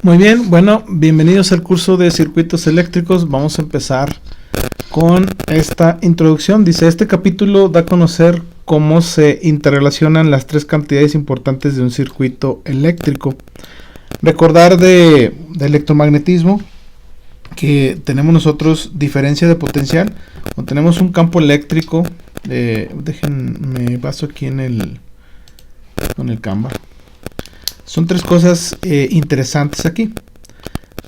Muy bien, bueno, bienvenidos al curso de circuitos eléctricos. Vamos a empezar con esta introducción. Dice, este capítulo da a conocer cómo se interrelacionan las tres cantidades importantes de un circuito eléctrico. Recordar de electromagnetismo que tenemos nosotros diferencia de potencial. Cuando tenemos un campo eléctrico, déjenme paso aquí con el Canva. Son tres cosas interesantes aquí.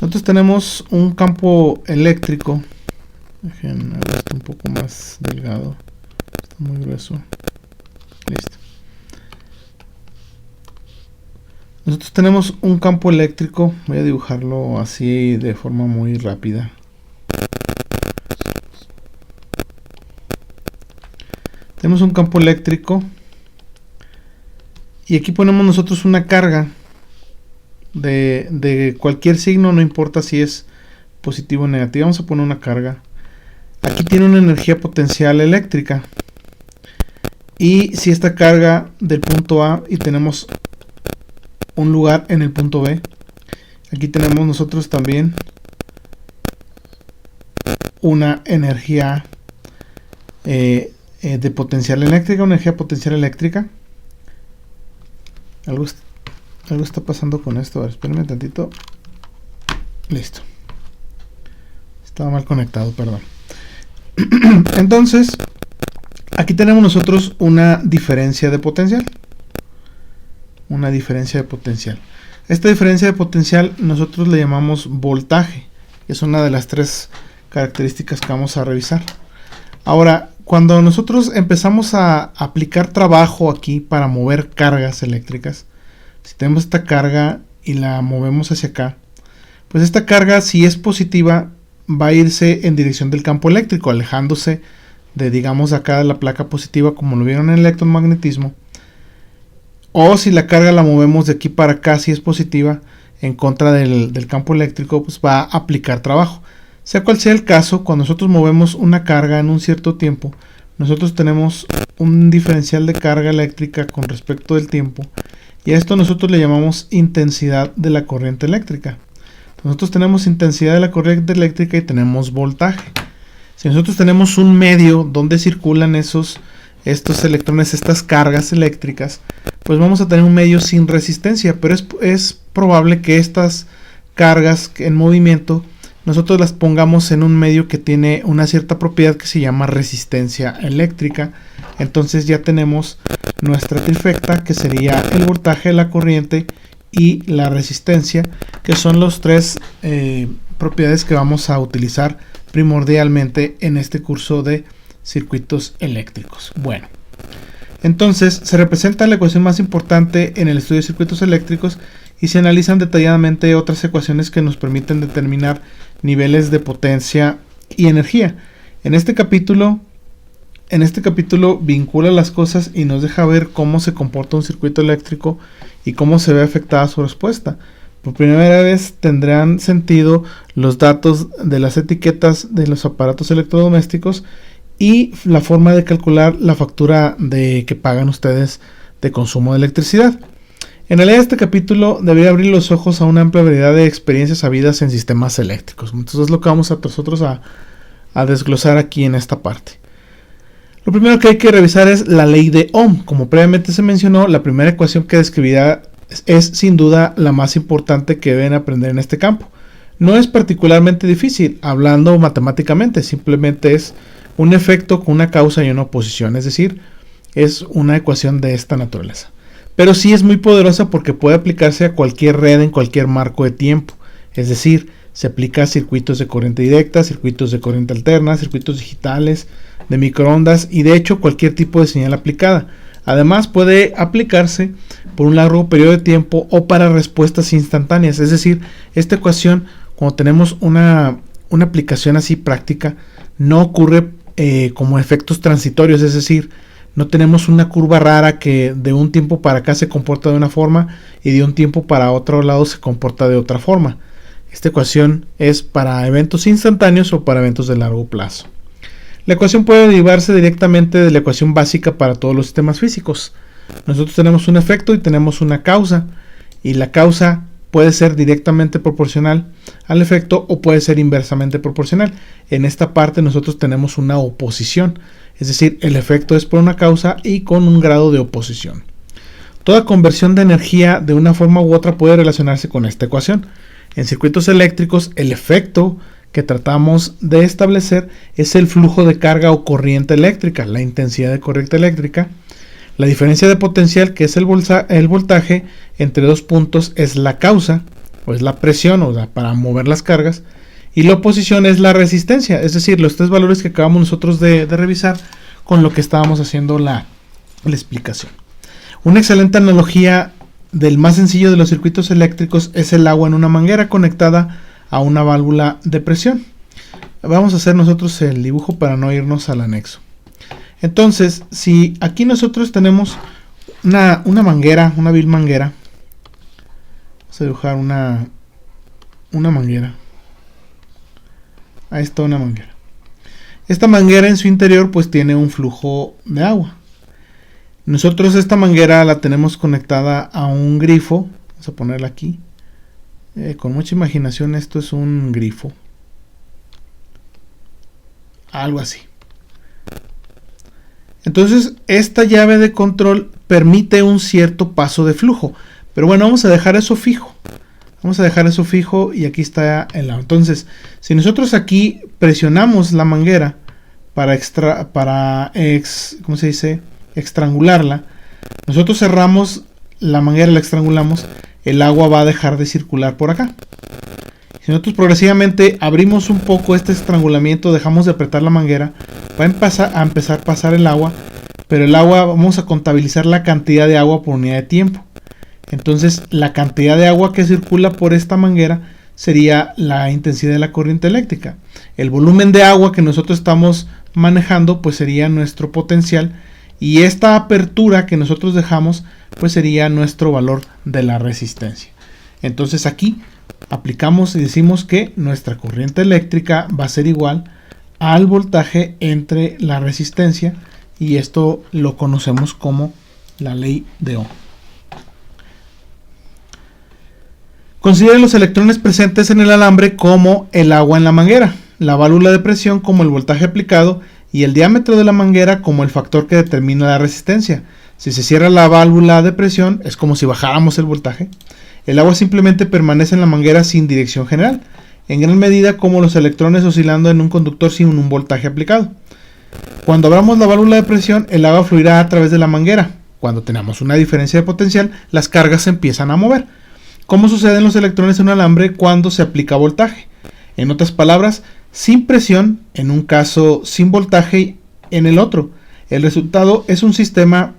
Nosotros tenemos un campo eléctrico. Déjenme ver esto un poco más delgado. Está muy grueso. Listo. Nosotros tenemos un campo eléctrico. Voy a dibujarlo así de forma muy rápida. Tenemos un campo eléctrico. Y aquí ponemos nosotros una carga de cualquier signo, no importa si es positivo o negativo. Vamos a poner una carga. Aquí tiene una energía potencial eléctrica. Y si esta carga del punto A y tenemos un lugar en el punto B, aquí tenemos nosotros también una energía de potencial eléctrica, una energía potencial eléctrica. Algo está pasando con esto. A ver, espérenme tantito. Listo. Estaba mal conectado, perdón. Entonces, aquí tenemos nosotros una diferencia de potencial. Una diferencia de potencial. Esta diferencia de potencial nosotros le llamamos voltaje. Es una de las tres características que vamos a revisar. Ahora, cuando nosotros empezamos a aplicar trabajo aquí para mover cargas eléctricas, si tenemos esta carga y la movemos hacia acá, pues esta carga, si es positiva, va a irse en dirección del campo eléctrico, alejándose de, digamos, acá de la placa positiva, como lo vieron en el electromagnetismo. O si la carga la movemos de aquí para acá, si es positiva, en contra del campo eléctrico, pues va a aplicar trabajo. Sea cual sea el caso, cuando nosotros movemos una carga en un cierto tiempo, nosotros tenemos un diferencial de carga eléctrica con respecto del tiempo, y a esto nosotros le llamamos intensidad de la corriente eléctrica. Nosotros tenemos intensidad de la corriente eléctrica y tenemos voltaje. Si nosotros tenemos un medio donde circulan estos electrones, estas cargas eléctricas, pues vamos a tener un medio sin resistencia, pero es probable que estas cargas en movimiento nosotros las pongamos en un medio que tiene una cierta propiedad que se llama resistencia eléctrica. Entonces ya tenemos nuestra trifecta, que sería el voltaje, la corriente y la resistencia, que son los tres propiedades que vamos a utilizar primordialmente en este curso de circuitos eléctricos. Bueno, entonces se representa la ecuación más importante en el estudio de circuitos eléctricos y se analizan detalladamente otras ecuaciones que nos permiten determinar niveles de potencia y energía. En este capítulo vincula las cosas y nos deja ver cómo se comporta un circuito eléctrico y cómo se ve afectada su respuesta. Por primera vez tendrán sentido los datos de las etiquetas de los aparatos electrodomésticos y la forma de calcular la factura que pagan ustedes de consumo de electricidad. En realidad, este capítulo debería abrir los ojos a una amplia variedad de experiencias habidas en sistemas eléctricos. Entonces es lo que vamos nosotros a desglosar aquí en esta parte. Lo primero que hay que revisar es la ley de Ohm. Como previamente se mencionó, la primera ecuación que describirá es sin duda la más importante que deben aprender en este campo. No es particularmente difícil, hablando matemáticamente, simplemente es un efecto con una causa y una oposición, es decir, es una ecuación de esta naturaleza. Pero sí es muy poderosa porque puede aplicarse a cualquier red en cualquier marco de tiempo. Es decir, se aplica a circuitos de corriente directa, circuitos de corriente alterna, circuitos digitales, de microondas y de hecho cualquier tipo de señal aplicada. Además puede aplicarse por un largo periodo de tiempo o para respuestas instantáneas. Es decir, esta ecuación, cuando tenemos una aplicación así práctica, no ocurre como efectos transitorios, es decir, no tenemos una curva rara que de un tiempo para acá se comporta de una forma y de un tiempo para otro lado se comporta de otra forma. Esta ecuación es para eventos instantáneos o para eventos de largo plazo. La ecuación puede derivarse directamente de la ecuación básica para todos los sistemas físicos. Nosotros tenemos un efecto y tenemos una causa, y la causa puede ser directamente proporcional al efecto o puede ser inversamente proporcional. En esta parte nosotros tenemos una oposición, es decir, el efecto es por una causa y con un grado de oposición. Toda conversión de energía de una forma u otra puede relacionarse con esta ecuación. En circuitos eléctricos, el efecto que tratamos de establecer es el flujo de carga o corriente eléctrica, la intensidad de corriente eléctrica. La diferencia de potencial, que es el voltaje entre dos puntos, es la causa, o es la presión, o sea, para mover las cargas. Y la oposición es la resistencia, es decir, los tres valores que acabamos nosotros de revisar con lo que estábamos haciendo la explicación. Una excelente analogía del más sencillo de los circuitos eléctricos es el agua en una manguera conectada a una válvula de presión. Vamos a hacer nosotros el dibujo para no irnos al anexo. Entonces, si aquí nosotros tenemos una manguera, una vil manguera, vamos a dibujar una manguera. Ahí está una manguera. Esta manguera en su interior pues tiene un flujo de agua. Nosotros esta manguera la tenemos conectada a un grifo. Vamos a ponerla aquí. Con mucha imaginación, esto es un grifo. Algo así. Entonces, esta llave de control permite un cierto paso de flujo. Pero bueno, vamos a dejar eso fijo. Vamos a dejar eso fijo y aquí está el agua. Entonces, si nosotros aquí presionamos la manguera para estrangularla, nosotros cerramos la manguera, la estrangulamos, el agua va a dejar de circular por acá. Si nosotros progresivamente abrimos un poco este estrangulamiento, dejamos de apretar la manguera, va a empezar a pasar el agua, pero el agua, vamos a contabilizar la cantidad de agua por unidad de tiempo. Entonces, la cantidad de agua que circula por esta manguera sería la intensidad de la corriente eléctrica. El volumen de agua que nosotros estamos manejando, pues sería nuestro potencial, y esta apertura que nosotros dejamos, pues sería nuestro valor de la resistencia. Entonces aquí aplicamos y decimos que nuestra corriente eléctrica va a ser igual al voltaje entre la resistencia, y esto lo conocemos como la ley de Ohm. Considere los electrones presentes en el alambre como el agua en la manguera, la válvula de presión como el voltaje aplicado y el diámetro de la manguera como el factor que determina la resistencia. Si se cierra la válvula de presión, es como si bajáramos el voltaje. El agua simplemente permanece en la manguera sin dirección general, en gran medida como los electrones oscilando en un conductor sin un voltaje aplicado. Cuando abramos la válvula de presión, el agua fluirá a través de la manguera. Cuando tenemos una diferencia de potencial, las cargas se empiezan a mover. ¿Cómo suceden los electrones en un alambre cuando se aplica voltaje? En otras palabras, sin presión en un caso, sin voltaje en el otro. El resultado es un sistema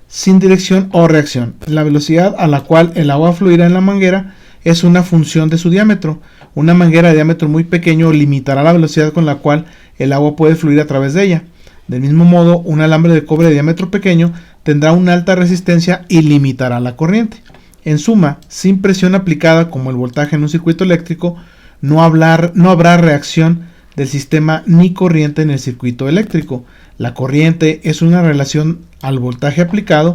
sin dirección o reacción. La velocidad a la cual el agua fluirá en la manguera es una función de su diámetro. Una manguera de diámetro muy pequeño limitará la velocidad con la cual el agua puede fluir a través de ella. Del mismo modo, un alambre de cobre de diámetro pequeño tendrá una alta resistencia y limitará la corriente. En suma, sin presión aplicada como el voltaje en un circuito eléctrico, no habrá reacción del sistema ni corriente en el circuito eléctrico. La corriente es una relación al voltaje aplicado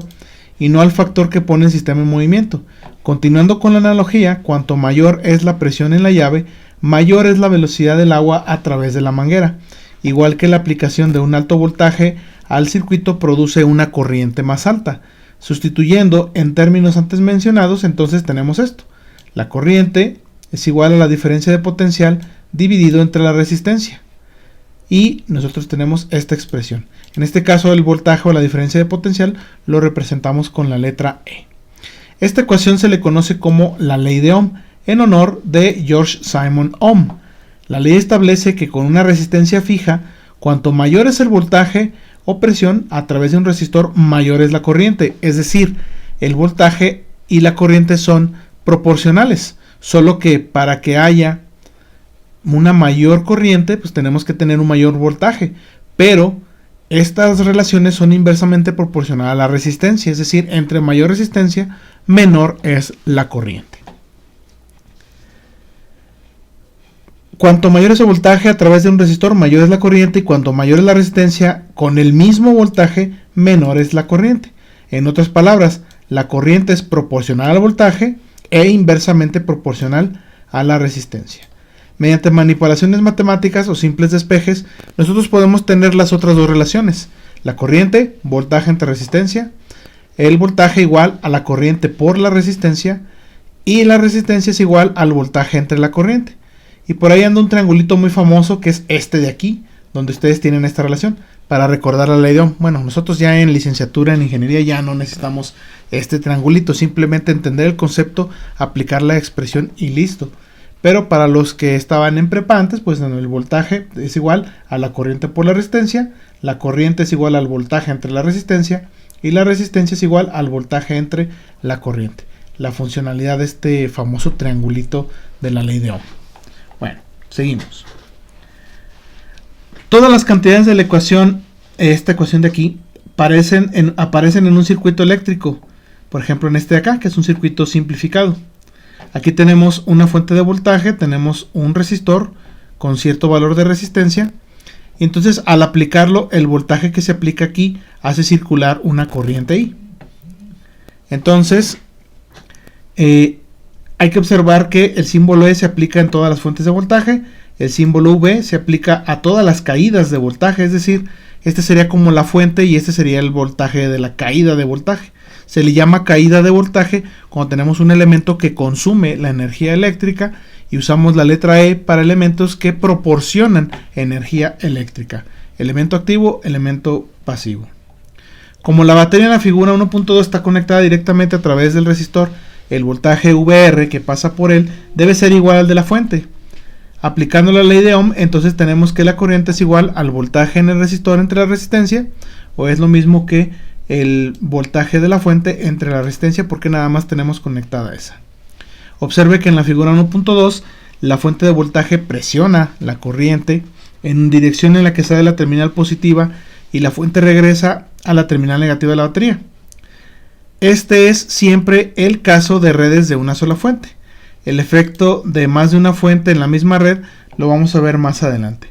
y no al factor que pone el sistema en movimiento. Continuando con la analogía, cuanto mayor es la presión en la llave, mayor es la velocidad del agua a través de la manguera. Igual que la aplicación de un alto voltaje al circuito produce una corriente más alta. Sustituyendo en términos antes mencionados, entonces tenemos esto. La corriente es igual a la diferencia de potencial dividido entre la resistencia. Y nosotros tenemos esta expresión. En este caso, el voltaje o la diferencia de potencial lo representamos con la letra E. Esta ecuación se le conoce como la ley de Ohm, en honor de George Simon Ohm. La ley establece que con una resistencia fija, cuanto mayor es el voltaje o presión a través de un resistor, mayor es la corriente. Es decir, el voltaje y la corriente son proporcionales, solo que para que haya una mayor corriente, pues tenemos que tener un mayor voltaje, pero estas relaciones son inversamente proporcionales a la resistencia, es decir, entre mayor resistencia, menor es la corriente. Cuanto mayor es el voltaje a través de un resistor, mayor es la corriente, y cuanto mayor es la resistencia, con el mismo voltaje, menor es la corriente. En otras palabras, la corriente es proporcional al voltaje e inversamente proporcional a la resistencia. Mediante manipulaciones matemáticas o simples despejes, nosotros podemos tener las otras dos relaciones. La corriente, voltaje entre resistencia, el voltaje igual a la corriente por la resistencia, y la resistencia es igual al voltaje entre la corriente. Y por ahí anda un triangulito muy famoso que es este de aquí, donde ustedes tienen esta relación, para recordar la ley de Ohm. Bueno, nosotros ya en licenciatura en ingeniería ya no necesitamos este triangulito, simplemente entender el concepto, aplicar la expresión y listo. Pero para los que estaban en prepa antes, pues el voltaje es igual a la corriente por la resistencia, la corriente es igual al voltaje entre la resistencia, y la resistencia es igual al voltaje entre la corriente. La funcionalidad de este famoso triangulito de la ley de Ohm. Bueno, seguimos. Todas las cantidades de la ecuación, esta ecuación de aquí, aparecen en un circuito eléctrico. Por ejemplo, en este de acá, que es un circuito simplificado. Aquí tenemos una fuente de voltaje, tenemos un resistor con cierto valor de resistencia. Y entonces, al aplicarlo, el voltaje que se aplica aquí hace circular una corriente I. Entonces, hay que observar que el símbolo E se aplica en todas las fuentes de voltaje, el símbolo V se aplica a todas las caídas de voltaje, es decir, este sería como la fuente y este sería el voltaje de la caída de voltaje. Se le llama caída de voltaje cuando tenemos un elemento que consume la energía eléctrica y usamos la letra E para elementos que proporcionan energía eléctrica. Elemento activo, elemento pasivo. Como la batería en la figura 1.2 está conectada directamente a través del resistor, el voltaje VR que pasa por él debe ser igual al de la fuente. Aplicando la ley de Ohm, entonces tenemos que la corriente es igual al voltaje en el resistor entre la resistencia, o es lo mismo que el voltaje de la fuente entre la resistencia, porque nada más tenemos conectada esa. Observe que en la figura 1.2 la fuente de voltaje presiona la corriente en dirección en la que sale la terminal positiva y la fuente regresa a la terminal negativa de la batería. Este es siempre el caso de redes de una sola fuente. El efecto de más de una fuente en la misma red lo vamos a ver más adelante.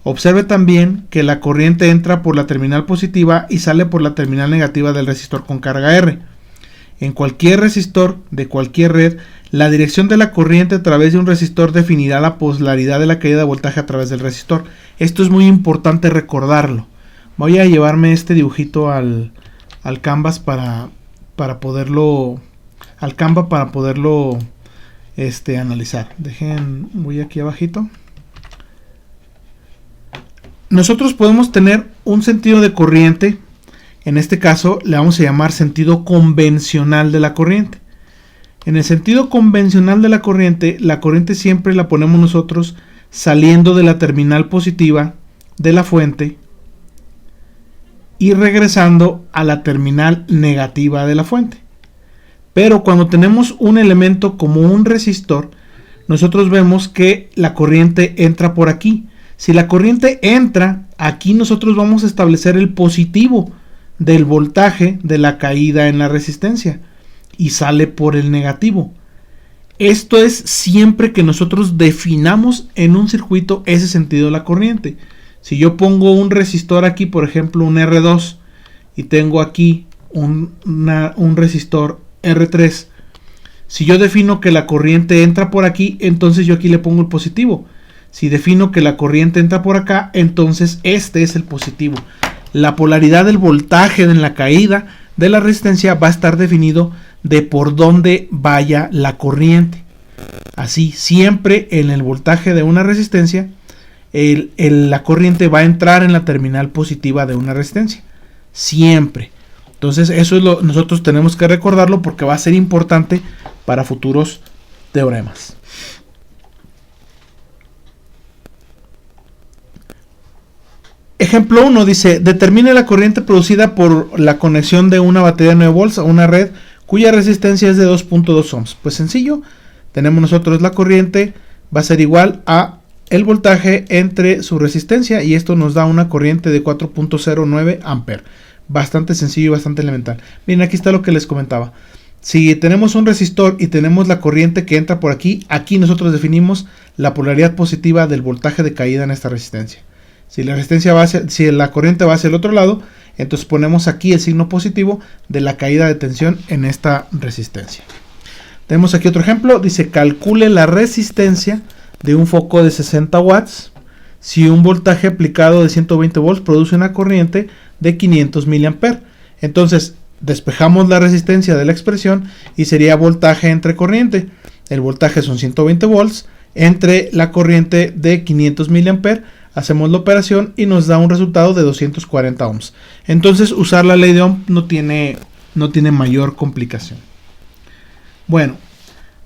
Observe también que la corriente entra por la terminal positiva y sale por la terminal negativa del resistor con carga R. En cualquier resistor de cualquier red, la dirección de la corriente a través de un resistor definirá la polaridad de la caída de voltaje a través del resistor. Esto es muy importante recordarlo. Voy a llevarme este dibujito al Canvas para poderlo analizar. Voy aquí abajito. Nosotros podemos tener un sentido de corriente. En este caso le vamos a llamar sentido convencional de la corriente. En el sentido convencional de la corriente siempre la ponemos nosotros saliendo de la terminal positiva de la fuente y regresando a la terminal negativa de la fuente. Pero cuando tenemos un elemento como un resistor, nosotros vemos que la corriente entra por aquí. Si la corriente entra, aquí nosotros vamos a establecer el positivo del voltaje de la caída en la resistencia y sale por el negativo. Esto es siempre que nosotros definamos en un circuito ese sentido de la corriente. Si yo pongo un resistor aquí, por ejemplo un R2, y tengo aquí un resistor R3, si yo defino que la corriente entra por aquí, entonces yo aquí le pongo el positivo. Si defino que la corriente entra por acá, entonces este es el positivo. La polaridad del voltaje en la caída de la resistencia va a estar definido de por dónde vaya la corriente. Así, siempre en el voltaje de una resistencia, la corriente va a entrar en la terminal positiva de una resistencia. Siempre. Entonces eso es nosotros tenemos que recordarlo porque va a ser importante para futuros teoremas. Ejemplo 1 dice, determine la corriente producida por la conexión de una batería de 9 volts a una red cuya resistencia es de 2.2 ohms. Pues sencillo, tenemos nosotros la corriente, va a ser igual a el voltaje entre su resistencia y esto nos da una corriente de 4.09 amperes. Bastante sencillo y bastante elemental. Miren, aquí está lo que les comentaba. Si tenemos un resistor y tenemos la corriente que entra por aquí, aquí nosotros definimos la polaridad positiva del voltaje de caída en esta resistencia. Si la corriente va hacia el otro lado, entonces ponemos aquí el signo positivo de la caída de tensión en esta resistencia. Tenemos aquí otro ejemplo, dice calcule la resistencia de un foco de 60 watts si un voltaje aplicado de 120 volts produce una corriente de 500 mA. Entonces despejamos la resistencia de la expresión y sería voltaje entre corriente. El voltaje son 120 volts entre la corriente de 500 mA. Hacemos la operación y nos da un resultado de 240 ohms. Entonces usar la ley de Ohm no tiene mayor complicación. Bueno,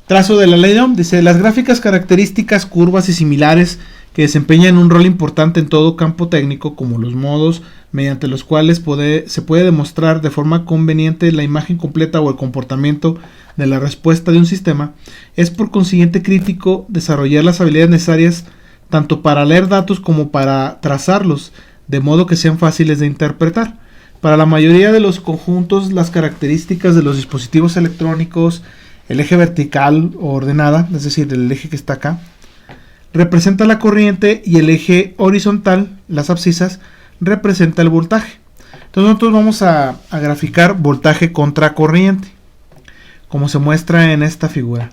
trazo de la ley de Ohm. Dice, las gráficas, características, curvas y similares que desempeñan un rol importante en todo campo técnico, como los modos mediante los cuales se puede demostrar de forma conveniente la imagen completa o el comportamiento de la respuesta de un sistema, es por consiguiente crítico desarrollar las habilidades necesarias tanto para leer datos como para trazarlos, de modo que sean fáciles de interpretar. Para la mayoría de los conjuntos, las características de los dispositivos electrónicos, el eje vertical o ordenada, es decir, el eje que está acá, representa la corriente y el eje horizontal, las abscisas, representa el voltaje. Entonces nosotros vamos a graficar voltaje contra corriente, como se muestra en esta figura.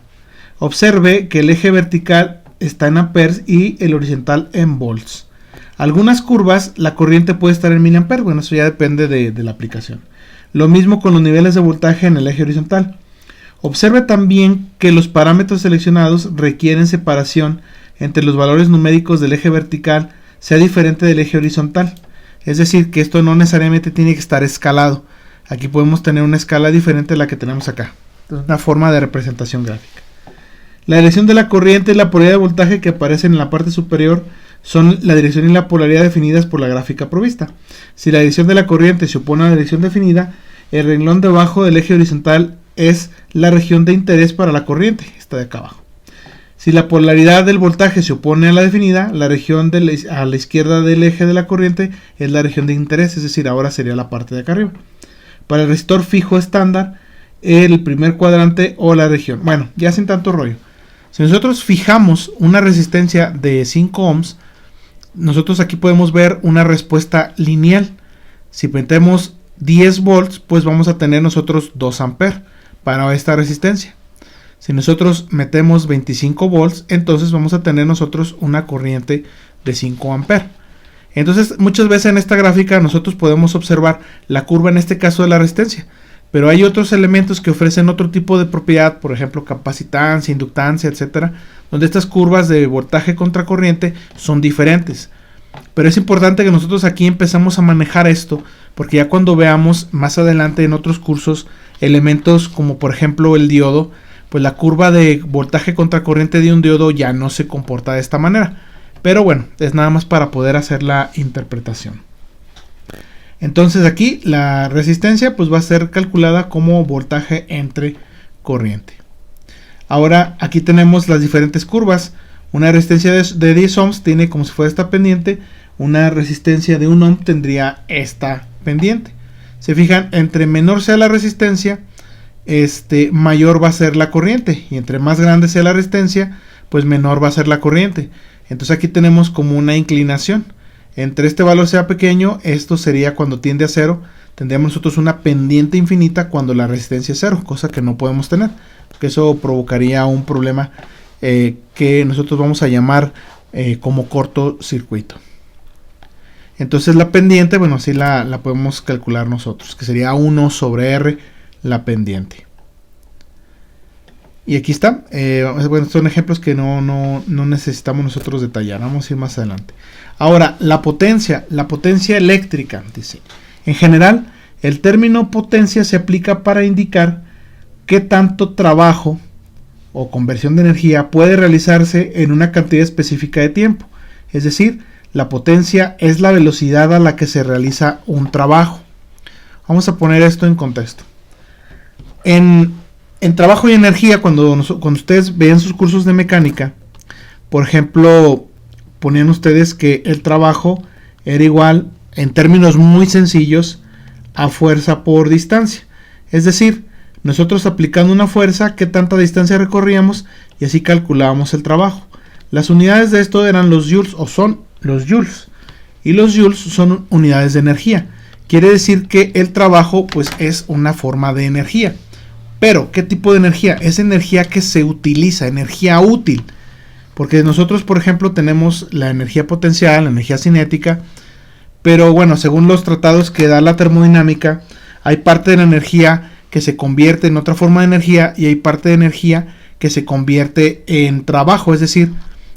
Observe que el eje vertical está en amperes y el horizontal en volts. Algunas curvas la corriente puede estar en miliamperes, bueno, eso ya depende de la aplicación. Lo mismo con los niveles de voltaje en el eje horizontal. Observe también que los parámetros seleccionados requieren separación entre los valores numéricos del eje vertical sea diferente del eje horizontal. Es decir, que esto no necesariamente tiene que estar escalado. Aquí podemos tener una escala diferente a la que tenemos acá. Entonces, una forma de representación gráfica. La dirección de la corriente y la polaridad de voltaje que aparecen en la parte superior son la dirección y la polaridad definidas por la gráfica provista. Si la dirección de la corriente se opone a la dirección definida, el renglón debajo del eje horizontal es la región de interés para la corriente, está de acá abajo. Si la polaridad del voltaje se opone a la definida, la región a la izquierda del eje de la corriente es la región de interés, es decir, ahora sería la parte de acá arriba. Para el resistor fijo estándar, el primer cuadrante o la región. Bueno, ya sin tanto rollo. Si nosotros fijamos una resistencia de 5 ohms, nosotros aquí podemos ver una respuesta lineal. Si metemos 10 volts, pues vamos a tener nosotros 2 amperes para esta resistencia. Si nosotros metemos 25 volts, entonces vamos a tener nosotros una corriente de 5 amperes. Entonces, muchas veces en esta gráfica nosotros podemos observar la curva, en este caso de la resistencia. Pero hay otros elementos que ofrecen otro tipo de propiedad, por ejemplo, capacitancia, inductancia, etcétera, donde estas curvas de voltaje contra corriente son diferentes. Pero es importante que nosotros aquí empezamos a manejar esto, porque ya cuando veamos más adelante en otros cursos elementos como por ejemplo el diodo, pues la curva de voltaje contra corriente de un diodo ya no se comporta de esta manera. Pero bueno, es nada más para poder hacer la interpretación. Entonces aquí la resistencia pues va a ser calculada como voltaje entre corriente. Ahora aquí tenemos las diferentes curvas. Una resistencia de 10 ohms tiene como si fuera esta pendiente. Una resistencia de 1 ohm tendría esta pendiente. Se fijan, entre menor sea la resistencia, mayor va a ser la corriente. Y entre más grande sea la resistencia, pues menor va a ser la corriente. Entonces aquí tenemos como una inclinación. Entre este valor sea pequeño, esto sería cuando tiende a 0. Tendríamos nosotros una pendiente infinita cuando la resistencia es 0, cosa que no podemos tener, porque eso provocaría un problema que nosotros vamos a llamar como cortocircuito. Entonces la pendiente, bueno, así la podemos calcular nosotros, que sería 1 sobre R la pendiente. Y aquí está, bueno, son ejemplos que no necesitamos nosotros detallar, vamos a ir más adelante. Ahora, la potencia eléctrica, dice. En general, el término potencia se aplica para indicar qué tanto trabajo o conversión de energía puede realizarse en una cantidad específica de tiempo. Es decir, la potencia es la velocidad a la que se realiza un trabajo. Vamos a poner esto en contexto. En trabajo y energía, cuando ustedes vean sus cursos de mecánica, por ejemplo, ponían ustedes que el trabajo era igual, en términos muy sencillos, a fuerza por distancia. Es decir, nosotros aplicando una fuerza, qué tanta distancia recorríamos, y así calculábamos el trabajo. Las unidades de esto eran los joules, o son los joules, y los joules son unidades de energía. Quiere decir que el trabajo pues es una forma de energía. Pero, ¿qué tipo de energía? Es energía que se utiliza, energía útil. Porque nosotros, por ejemplo, tenemos la energía potencial, la energía cinética, pero bueno, según los tratados que da la termodinámica, hay parte de la energía que se convierte en otra forma de energía y hay parte de energía que se convierte en trabajo, es decir,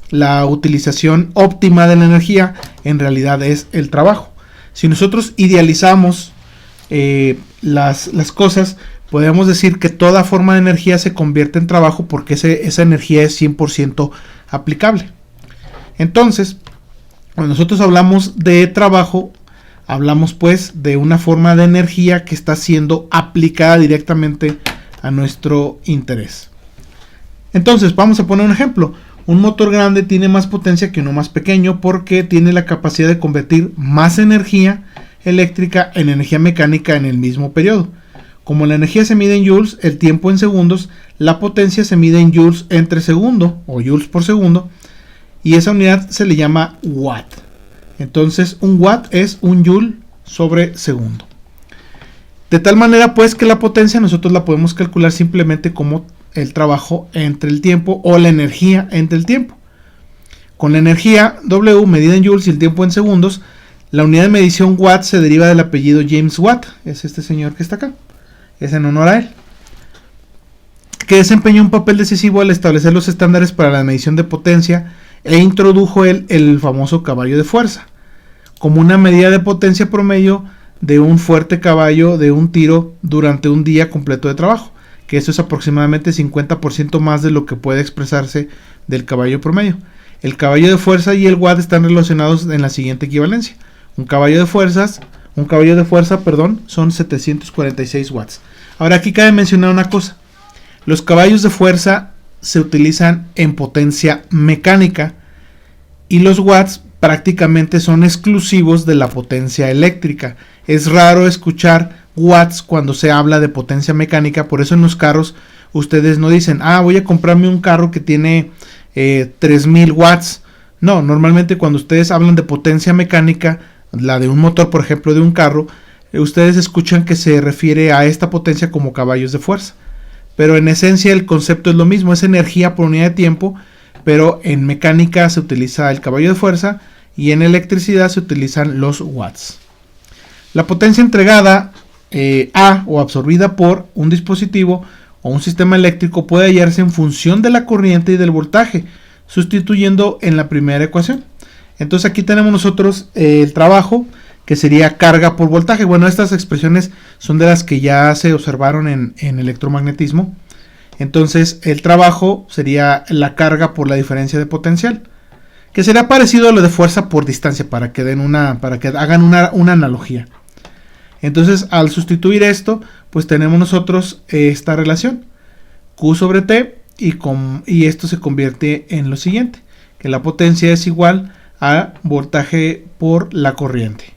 la utilización óptima de la energía en realidad es el trabajo. Si nosotros idealizamos las cosas, podemos decir que toda forma de energía se convierte en trabajo porque esa energía es 100% aplicable. Entonces, cuando nosotros hablamos de trabajo, hablamos pues de una forma de energía que está siendo aplicada directamente a nuestro interés. Entonces, vamos a poner un ejemplo. Un motor grande tiene más potencia que uno más pequeño porque tiene la capacidad de convertir más energía eléctrica en energía mecánica en el mismo periodo. Como la energía se mide en joules, el tiempo en segundos, la potencia se mide en joules entre segundo o joules por segundo y esa unidad se le llama watt. Entonces un watt es un joule sobre segundo. De tal manera pues que la potencia nosotros la podemos calcular simplemente como el trabajo entre el tiempo o la energía entre el tiempo. Con la energía W medida en joules y el tiempo en segundos, la unidad de medición watt se deriva del apellido James Watt, es este señor que está acá, es en honor a él, que desempeñó un papel decisivo al establecer los estándares para la medición de potencia e introdujo el famoso caballo de fuerza, como una medida de potencia promedio de un fuerte caballo de un tiro durante un día completo de trabajo, que eso es aproximadamente 50% más de lo que puede expresarse del caballo promedio. El caballo de fuerza y el watt están relacionados en la siguiente equivalencia. Un caballo de fuerza, son 746 watts. Ahora aquí cabe mencionar una cosa. Los caballos de fuerza se utilizan en potencia mecánica y los watts prácticamente son exclusivos de la potencia eléctrica. Es raro escuchar watts cuando se habla de potencia mecánica, por eso en los carros ustedes no dicen, voy a comprarme un carro que tiene 3000 watts. No, normalmente cuando ustedes hablan de potencia mecánica, la de un motor, por ejemplo, de un carro, ustedes escuchan que se refiere a esta potencia como caballos de fuerza. Pero en esencia el concepto es lo mismo, es energía por unidad de tiempo, pero en mecánica se utiliza el caballo de fuerza y en electricidad se utilizan los watts. La potencia entregada a o absorbida por un dispositivo o un sistema eléctrico puede hallarse en función de la corriente y del voltaje, sustituyendo en la primera ecuación. Entonces aquí tenemos nosotros el trabajo, que sería carga por voltaje. Bueno, estas expresiones son de las que ya se observaron en electromagnetismo. Entonces el trabajo sería la carga por la diferencia de potencial, que sería parecido a lo de fuerza por distancia, para que hagan una analogía. Entonces al sustituir esto, pues tenemos nosotros esta relación, Q sobre T, y esto se convierte en lo siguiente, que la potencia es igual a voltaje por la corriente.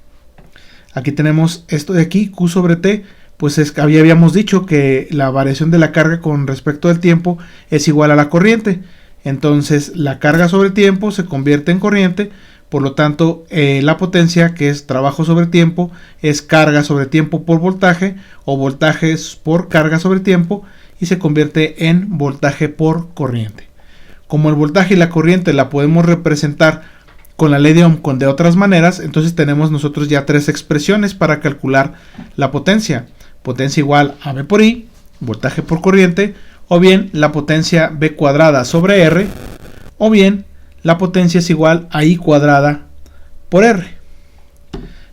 Aquí tenemos esto de aquí, Q sobre T, pues habíamos dicho que la variación de la carga con respecto al tiempo es igual a la corriente. Entonces la carga sobre tiempo se convierte en corriente, por lo tanto la potencia, que es trabajo sobre tiempo, es carga sobre tiempo por voltaje o voltaje por carga sobre tiempo y se convierte en voltaje por corriente. Como el voltaje y la corriente la podemos representar con la ley de Ohm de otras maneras, entonces tenemos nosotros ya tres expresiones para calcular la potencia. Potencia igual a V por I, voltaje por corriente, o bien la potencia V cuadrada sobre R, o bien la potencia es igual a I cuadrada por R.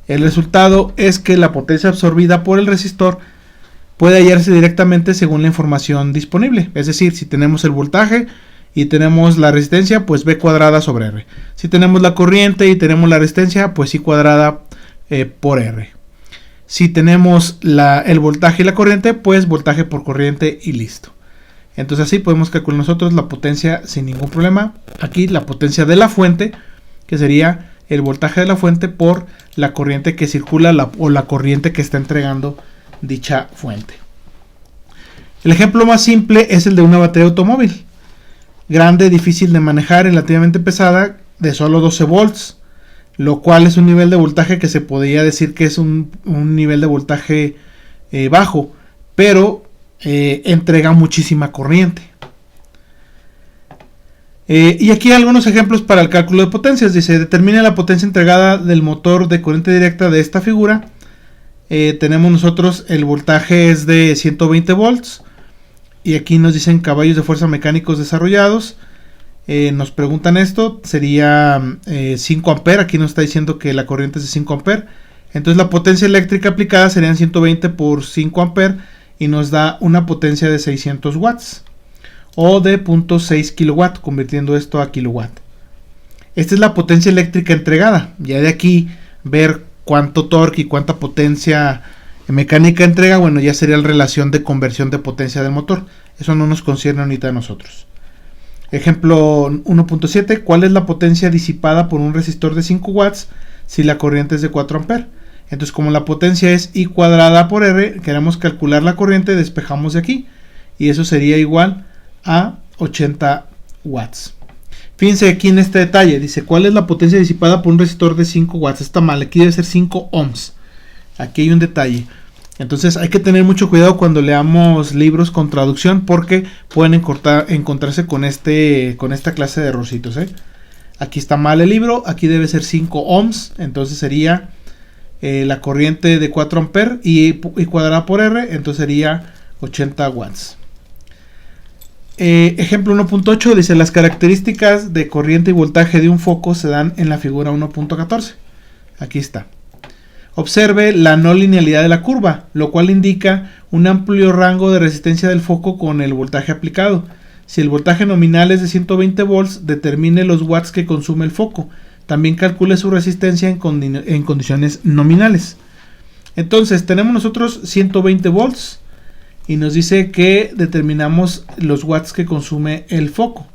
El resultado es que la potencia absorbida por el resistor puede hallarse directamente según la información disponible. Es decir, si tenemos el voltaje y tenemos la resistencia, pues V cuadrada sobre R. Si tenemos la corriente y tenemos la resistencia, pues I cuadrada por R. Si tenemos el voltaje y la corriente, pues voltaje por corriente y listo. Entonces así podemos calcular nosotros la potencia sin ningún problema. Aquí la potencia de la fuente, que sería el voltaje de la fuente por la corriente que circula o la corriente que está entregando dicha fuente. El ejemplo más simple es el de una batería automóvil. Grande, difícil de manejar, relativamente pesada, de solo 12 volts, lo cual es un nivel de voltaje que se podría decir que es un nivel de voltaje bajo, pero entrega muchísima corriente. Y aquí algunos ejemplos para el cálculo de potencias. Dice, determina la potencia entregada del motor de corriente directa de esta figura. Tenemos nosotros el voltaje es de 120 volts. Y aquí nos dicen caballos de fuerza mecánicos desarrollados. Nos preguntan esto, sería 5 amperes. Aquí nos está diciendo que la corriente es de 5 amperes. Entonces la potencia eléctrica aplicada serían 120 por 5 amperes y nos da una potencia de 600 watts. O de 0.6 kilowatt, convirtiendo esto a kilowatt. Esta es la potencia eléctrica entregada. Ya de aquí ver cuánto torque y cuánta potencia mecánica entrega, bueno, ya sería la relación de conversión de potencia del motor. Eso no nos concierne ahorita a nosotros. Ejemplo 1.7. ¿Cuál es la potencia disipada por un resistor de 5 watts si la corriente es de 4 amperes? Entonces, como la potencia es I cuadrada por R, queremos calcular la corriente, despejamos de aquí. Y eso sería igual a 80 watts. Fíjense aquí en este detalle, dice cuál es la potencia disipada por un resistor de 5 watts. Está mal, aquí debe ser 5 ohms. Aquí hay un detalle. Entonces hay que tener mucho cuidado cuando leamos libros con traducción, porque pueden encontrarse con esta clase de errorcitos. Aquí está mal el libro, aquí debe ser 5 ohms. Entonces sería la corriente de 4 amperes y cuadrada por R, entonces sería 80 watts. Ejemplo 1.8 dice las características de corriente y voltaje de un foco se dan en la figura 1.14. Aquí está. Observe la no linealidad de la curva, lo cual indica un amplio rango de resistencia del foco con el voltaje aplicado. Si el voltaje nominal es de 120 volts, determine los watts que consume el foco. También calcule su resistencia en condiciones nominales. Entonces tenemos nosotros 120 volts. Y nos dice que determinamos los watts que consume el foco.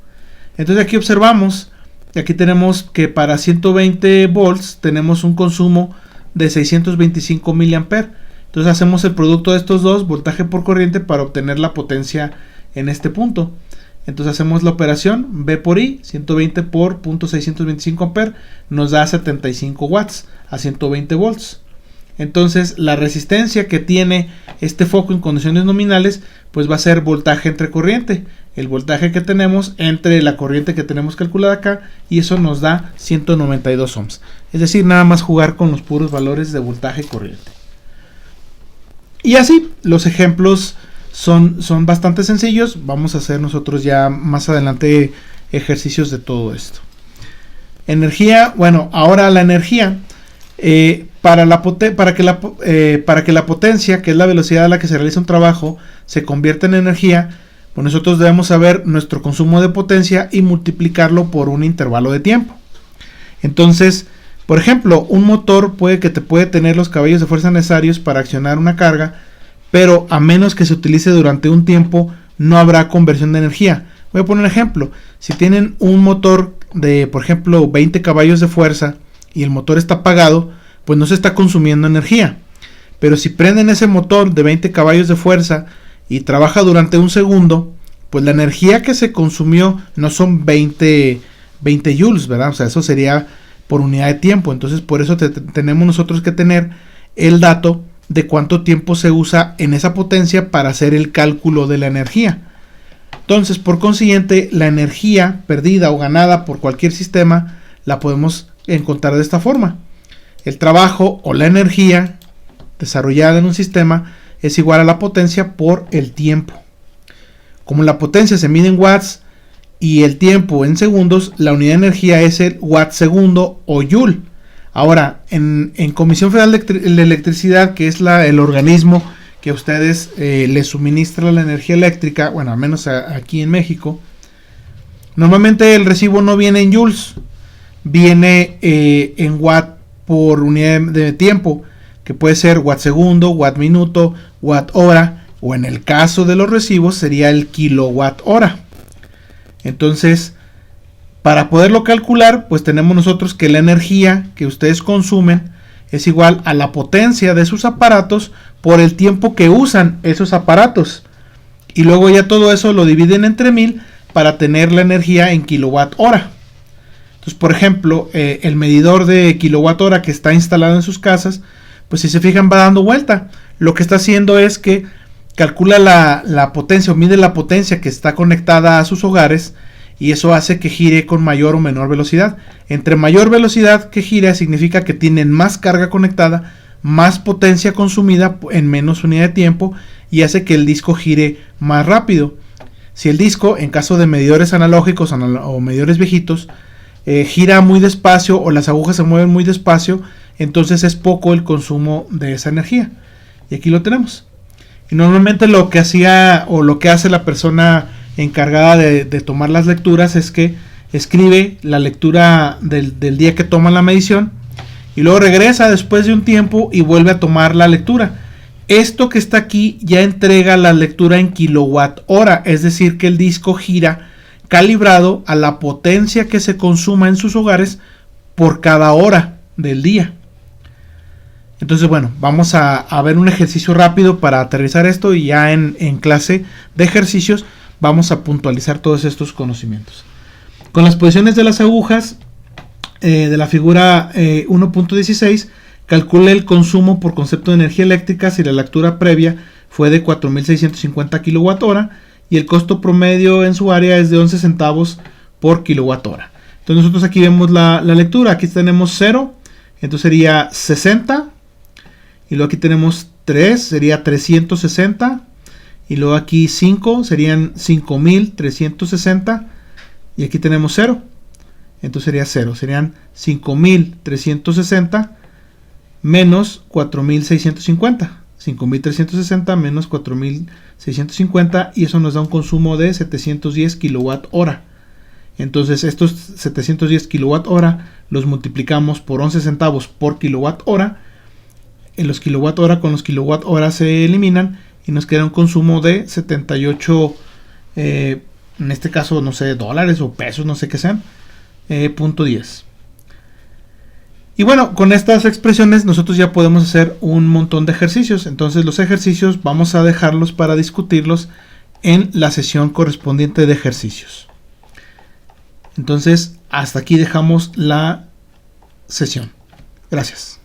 Entonces aquí observamos, aquí tenemos que para 120 volts tenemos un consumo de 625 miliamperes. Entonces hacemos el producto de estos dos, voltaje por corriente, para obtener la potencia en este punto. Entonces hacemos la operación, V por I, 120 por 0.625 amperes, nos da 75 watts a 120 volts. Entonces la resistencia que tiene este foco en condiciones nominales pues va a ser voltaje entre corriente, el voltaje que tenemos entre la corriente que tenemos calculada acá, y eso nos da 192 ohms. Es decir, nada más jugar con los puros valores de voltaje y corriente. Y así los ejemplos son bastante sencillos. Vamos a hacer nosotros ya más adelante ejercicios de todo esto. Energía, bueno, ahora la energía. Para que la potencia, que es la velocidad a la que se realiza un trabajo, se convierta en energía, pues nosotros debemos saber nuestro consumo de potencia y multiplicarlo por un intervalo de tiempo. Entonces, por ejemplo, un motor puede tener los caballos de fuerza necesarios para accionar una carga, pero a menos que se utilice durante un tiempo, no habrá conversión de energía. Voy a poner un ejemplo. Si tienen un motor de, por ejemplo, 20 caballos de fuerza y el motor está apagado, pues no se está consumiendo energía. Pero si prenden ese motor de 20 caballos de fuerza y trabaja durante un segundo, pues la energía que se consumió no son 20 joules, ¿verdad? O sea, eso sería por unidad de tiempo. Entonces por eso tenemos nosotros que tener el dato de cuánto tiempo se usa en esa potencia para hacer el cálculo de la energía. Entonces, por consiguiente, la energía perdida o ganada por cualquier sistema la podemos encontrar de esta forma. El trabajo o la energía desarrollada en un sistema es igual a la potencia por el tiempo. Como la potencia se mide en watts y el tiempo en segundos, la unidad de energía es el watt segundo o joule. Ahora, en Comisión Federal de Electricidad, que es el organismo que a ustedes les suministra la energía eléctrica, bueno, al menos aquí en México, normalmente el recibo no viene en joules, viene en watt por unidad de tiempo, que puede ser watt segundo, watt minuto, watt hora, o en el caso de los recibos sería el kilowatt hora. Entonces, para poderlo calcular, pues tenemos nosotros que la energía que ustedes consumen es igual a la potencia de sus aparatos por el tiempo que usan esos aparatos. Y luego ya todo eso lo dividen entre 1000 para tener la energía en kilowatt hora. Entonces, por ejemplo, el medidor de kilowatt hora que está instalado en sus casas, pues si se fijan va dando vuelta. Lo que está haciendo es que calcula la potencia o mide la potencia que está conectada a sus hogares, y eso hace que gire con mayor o menor velocidad. Entre mayor velocidad que gira significa que tienen más carga conectada, más potencia consumida en menos unidad de tiempo, y hace que el disco gire más rápido. Si el disco, en caso de medidores analógicos o medidores viejitos, gira muy despacio o las agujas se mueven muy despacio, entonces es poco el consumo de esa energía. Y aquí lo tenemos. Y normalmente lo que hacía o lo que hace la persona encargada de tomar las lecturas es que escribe la lectura del día que toma la medición y luego regresa después de un tiempo y vuelve a tomar la lectura. Esto que está aquí ya entrega la lectura en kilowatt hora, es decir que el disco gira calibrado a la potencia que se consuma en sus hogares por cada hora del día. Entonces, bueno, vamos a ver un ejercicio rápido para aterrizar esto, y ya en clase de ejercicios vamos a puntualizar todos estos conocimientos. Con las posiciones de las agujas de la figura 1.16, calcule el consumo por concepto de energía eléctrica si la lectura previa fue de 4.650 kWh y el costo promedio en su área es de 11 centavos por kWh. Entonces nosotros aquí vemos la lectura. Aquí tenemos 0, entonces sería 60. Y luego aquí tenemos 3, sería 360. Y luego aquí 5, serían 5.360. Y aquí tenemos 0. Entonces sería 0. Serían 5.360 menos 4.650. 5.360 menos 4.650. Y eso nos da un consumo de 710 kWh. Entonces estos 710 kWh los multiplicamos por 11 centavos por kWh. En los kWh con los kWh se eliminan y nos queda un consumo de 78, en este caso no sé, dólares o pesos, no sé qué sean, .10. Y bueno, con estas expresiones nosotros ya podemos hacer un montón de ejercicios. Entonces los ejercicios vamos a dejarlos para discutirlos en la sesión correspondiente de ejercicios. Entonces hasta aquí dejamos la sesión. Gracias.